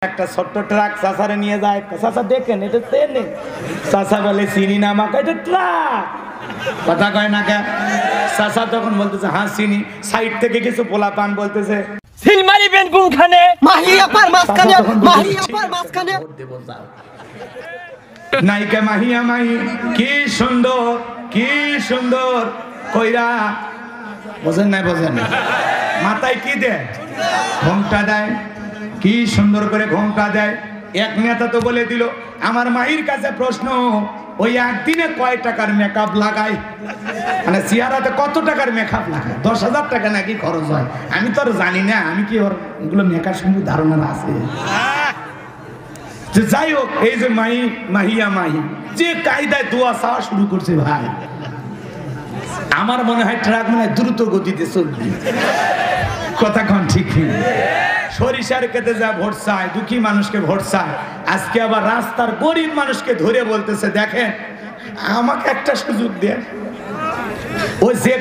একটা ছোট্ট ট্রাক চাচারে নিয়ে যায়, চাচা দেখেন এটা ট্রেনে, চাচা বলে চিনি না আমাকে, এটা ট্রাক। কথা কয় না কে? চাচা তখন বলতেছে হ্যাঁ চিনি। সাইড থেকে কিছু পোলাপান বলতেছে সিলমারি বেন কোনখানে, মাহিয়া পার মাঝখানে, মাহিয়া পার মাঝখানে। নায়িকা মাহিয়া মাহি কি সুন্দর, কি সুন্দর কইরা, বোঝেন নাই? বোঝেন না? মাথায় কি দেয়? ঘোমটা দেয়, কি সুন্দর করে ঘোমটা দেয়। এক নেতা তো বলে দিল, আমার মাহির কাছে প্রশ্ন, ওই একদিনে কয় টাকার মেকআপ লাগায়? মানে চেহারাতে কত টাকার মেকআপ লাগায়? 10,000 টাকা নাকি খরচ হয়। আমি তো আর জানি না, আমি কি ওর এগুলো মেকআপ সম্বন্ধে ধারণা আছে? যাই হোক, এই যে মাহিয়া মাহি যে কায়দায় দোয়া চাওয়া শুরু করছে ভাই, আমার মনে হয় ট্রাক মনে হয় দ্রুত গতিতে চলবে। কথা কন ঠিক? সরিষার খেতে যা ভোট চায়, দুঃখী মানুষকে ভোট চায়, আজকে আবার রাস্তার গরিব মানুষকে ধরে বলতেছে দেখেন আমাকে একটা সুযোগ দেন। ওই যে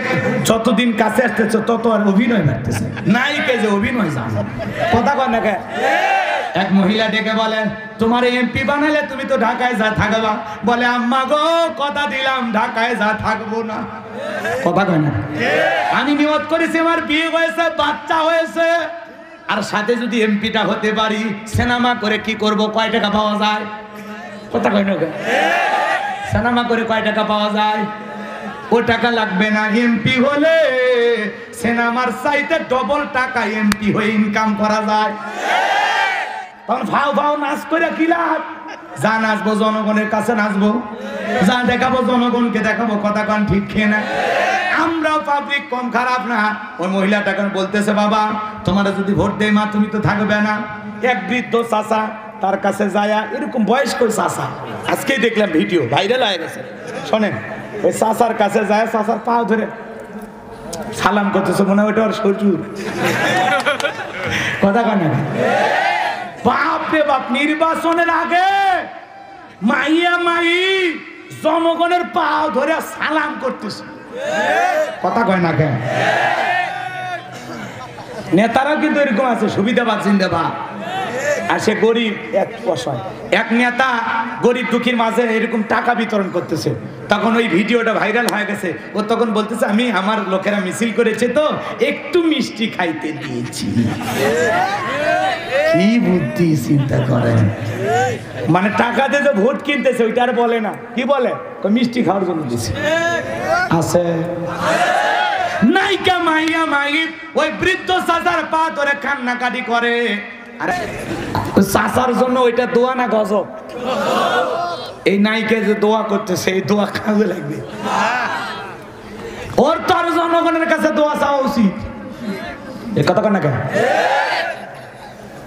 যতদিন কাছে আসতেছে তত আর অভিনয় মারতেছে, নায়িকা যে অভিনয় জানে। কথা কন না কে? এক মহিলা ডেকে বলেন তোমার এমপি বানালে তুমি তো ঢাকায় যা থাকবা। বলে আম্মা গো কথা দিলাম ঢাকায় যা থাকবো না। কথা কয় না? আমি নিয়ত করেছি আমার বিয়ে হয়েছে, বাচ্চা হয়েছে, আর সাথে যদি এমপিটা হতে পারি, সিনেমা করে কি করব, কয় টাকা পাওয়া যায়? কথা কয় না? সিনেমা করে কয় টাকা পাওয়া যায়? ও টাকা লাগবে না, এমপি হলে সিনেমার চাইতে ডবল টাকা এমপি হয়ে ইনকাম করা যায়। তখন ভাও ভাও নাচ করে কি লাভ? যা নাচবো জনগণের কাছে নাচবো, যা দেখাবো জনগণকে দেখাবো। কথা কন ঠিক খেয়ে না? আমরাও পাবলিক কম খারাপ না। ওই মহিলাটা এখন বলতেছে বাবা তোমার যদি ভোট দেয় মা তুমি তো থাকবে না। এক বৃদ্ধ চাচা তার কাছে যায়, এরকম বয়স্ক চাচা, আজকেই দেখলাম ভিডিও ভাইরাল হয়ে গেছে। শোনেন, ওই চাচার কাছে যায়, চাচার পা ধরে সালাম করতেছে, মনে হয় ওটা ওর শ্বশুর। কথা কন না? বাপ রে বাপ, নির্বাচনের আগে মাইয়া মাই জনগণের পা ধরে সালাম করতেছে। কথা কয় না কেন? নেতারা কিন্তু এরকম আছে, সুবিধাবাদ জিন্দাবাদ। আর সে গরিব এক অসহায়, এক নেতা গরিব দুঃখীর মাঝে এরকম টাকা বিতরণ করতেছে। তখন ওই ভিডিওটা ভাইরাল হয়ে গেছে। ও তখন বলতেছে আমি আমার লোকেরা মিছিল করেছে তো একটু মিষ্টি খাইতে দিয়েছি। কি বুদ্ধি চিন্তা করেন! মানে টাকা দিয়ে যে ভোট কিনতেছে ওইটা আর বলে না, কি বলে মিষ্টি খাওয়ার জন্য দিছে। আছে নায়িকা মাইয়া মাই ওই বৃদ্ধ চাচার পা ধরে কান্নাকাটি করে। আরে চাচার জন্য ওইটা দোয়া না গজব? এই নায়িকা যে দোয়া করতেছে এই দোয়া কাজে লাগবে। ওর তো আর জনগণের কাছে দোয়া চাওয়া উচিত। এই কথা কন না কেন?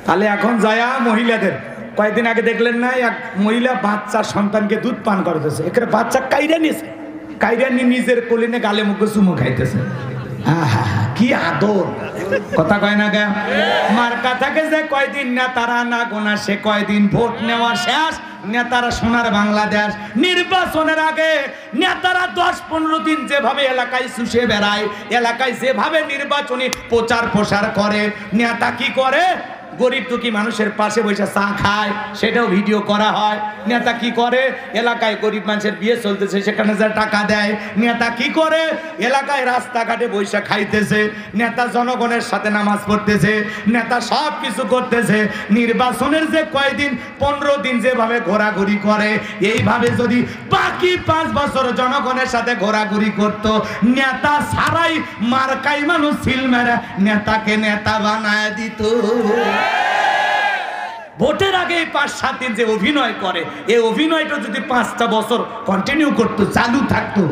তাহলে এখন যায়া মহিলাদের, কয়েকদিন আগে দেখলেন না এক মহিলা বাচ্চার সন্তানকে দুধ পান করতেছে, এখানে বাচ্চা কাইরা নিয়েছে, কাইরা নিয়ে নিজের কোলে গালে মুখে চুমো খাইতেছে। কি আদর! কথা কয় না কেন? মার্কা থাকে যে কয়দিন নেতারা না গোনা, সে কয়দিন ভোট নেওয়া শেষ। নেতারা সোনার বাংলাদেশ। নির্বাচনের আগে নেতারা 10-15 দিন যেভাবে এলাকায় চুষে বেড়ায়, এলাকায় যেভাবে নির্বাচনী প্রচার প্রসার করে, নেতা কি করে? গরিব দুঃখী মানুষের পাশে বসে চা খায়, সেটাও ভিডিও করা হয়। নেতা কি করে? এলাকায় গরিব মানুষের বিয়ে চলতেছে সেখানে যা টাকা দেয়। নেতা কি করে? এলাকায় রাস্তাঘাটে বসে খাইতেছে। নেতা জনগণের সাথে নামাজ পড়তেছে। নেতা সব কিছু করতেছে। নির্বাচনের যে কয়দিন 15 দিন যেভাবে ঘোরাঘুরি করে, এইভাবে যদি বাকি 5 বছর জনগণের সাথে ঘোরাঘুরি করত, নেতা ছাড়াই মার্কাই মানুষ সিল মেরে নেতাকে নেতা বানায় দিত। ভোটের আগে 5-7 দিন যে অভিনয় করে, এই অভিনয়টা যদি 5টা বছর কন্টিনিউ করতো, চালু থাকতো,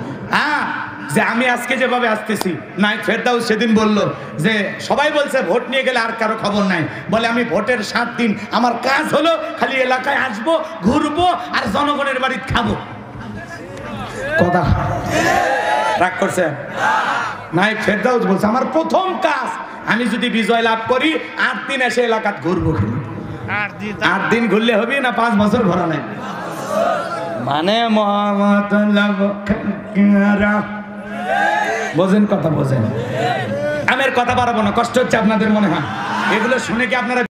যে আমি আজকে যেভাবে আসতেছি। নায়ক ফেরদাউস সেদিন বলল যে সবাই বলছে ভোট নিয়ে গেলে আর কারো খবর নাই, বলে আমি ভোটের 7 দিন আমার কাজ হলো খালি এলাকায় আসবো, ঘুরবো আর জনগণের বাড়ি খাবো। কথা রাগ করছে? নায়ক ফেরদাউস বলছে আমার প্রথম কাজ, আমি যদি বিজয় লাভ করি 8 দিন এসে এলাকাত ঘুরবো। 8 দিন ঘুরলে হবে না 5 বছর ঘোরা লাগবে। মানে বোঝেন? কথা বোঝেন? আমি আর কথা বাড়াবো না, কষ্ট হচ্ছে আপনাদের মনে হয়। এগুলো শুনে কি আপনারা